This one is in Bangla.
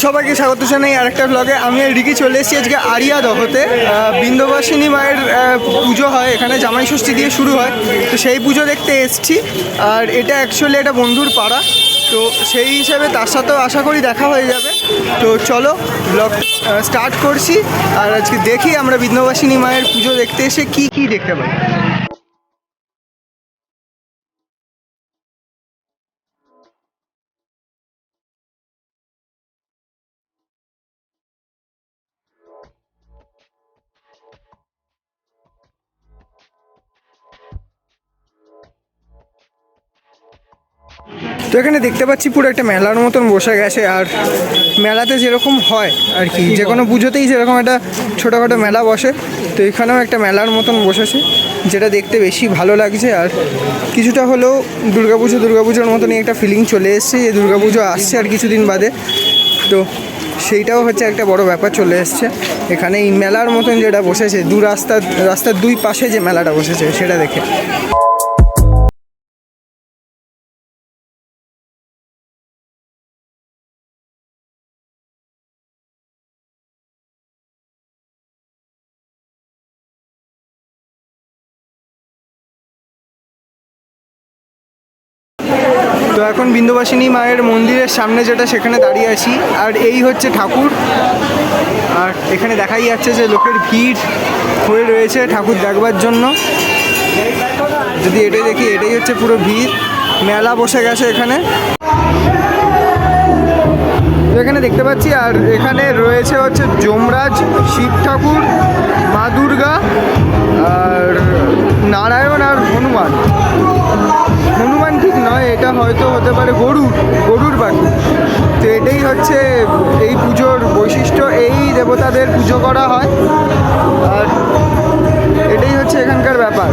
সবাইকে স্বাগত জানাই আরেকটা ব্লগে। আমি আর রিকি চলে এসেছি আজকে আরিয়াদহতে। বিন্ধ্যবাসিনী মায়ের পুজো হয় এখানে, জামাই ষষ্ঠী দিয়ে শুরু হয়, তো সেই পুজো দেখতে এসেছি। আর এটা অ্যাকচুয়ালি একটা বন্ধুর পাড়া, তো সেই হিসাবে তার সাথেও আশা করি দেখা হয়ে যাবে। তো চলো ব্লগ স্টার্ট করছি। আর আজকে দেখি আমরা বিন্ধ্যবাসিনী মায়ের পুজো দেখতে এসে কি কি দেখতে পাই। তো এখানে দেখতে পাচ্ছি পুরো একটা মেলার মতন বসে গেছে। আর মেলাতে যেরকম হয় আর কি, যে কোনো পুজোতেই যেরকম একটা ছোটোখাটো মেলা বসে, তো এখানেও একটা মেলার মতন বসেছে, যেটা দেখতে বেশি ভালো লাগছে। আর কিছুটা হলেও দুর্গাপুজোর মতনই একটা ফিলিং চলে এসছে, যে দুর্গাপুজো আসছে আর কিছুদিন বাদে। তো সেইটাও হচ্ছে একটা বড় ব্যাপার চলে এসছে এখানে। এই মেলার মতন যেটা বসেছে, রাস্তার দুই পাশে যে মেলাটা বসেছে সেটা দেখে। তো এখন বিন্ধ্যবাসিনী মায়ের মন্দিরের সামনে যেটা, সেখানে দাঁড়িয়ে আছি। আর এই হচ্ছে ঠাকুর। আর এখানে দেখাই যাচ্ছে যে লোকের ভিড় হয়ে রয়েছে ঠাকুর দেখবার জন্য। যদি এটাই দেখি, এটাই হচ্ছে পুরো ভিড়, মেলা বসে গেছে এখানে। এখানে দেখতে পাচ্ছি। আর এখানে রয়েছে হচ্ছে যমরাজ, শিব ঠাকুর, মা দুর্গা, আর নারায়ণ, আর হনুমান ঠিক নয়, এটা হয়তো হতে পারে গরুর পাখি। তো এটাই হচ্ছে এই পুজোর বৈশিষ্ট্য, এই দেবতাদের পুজো করা হয়। আর এটাই হচ্ছে এখানকার ব্যাপার।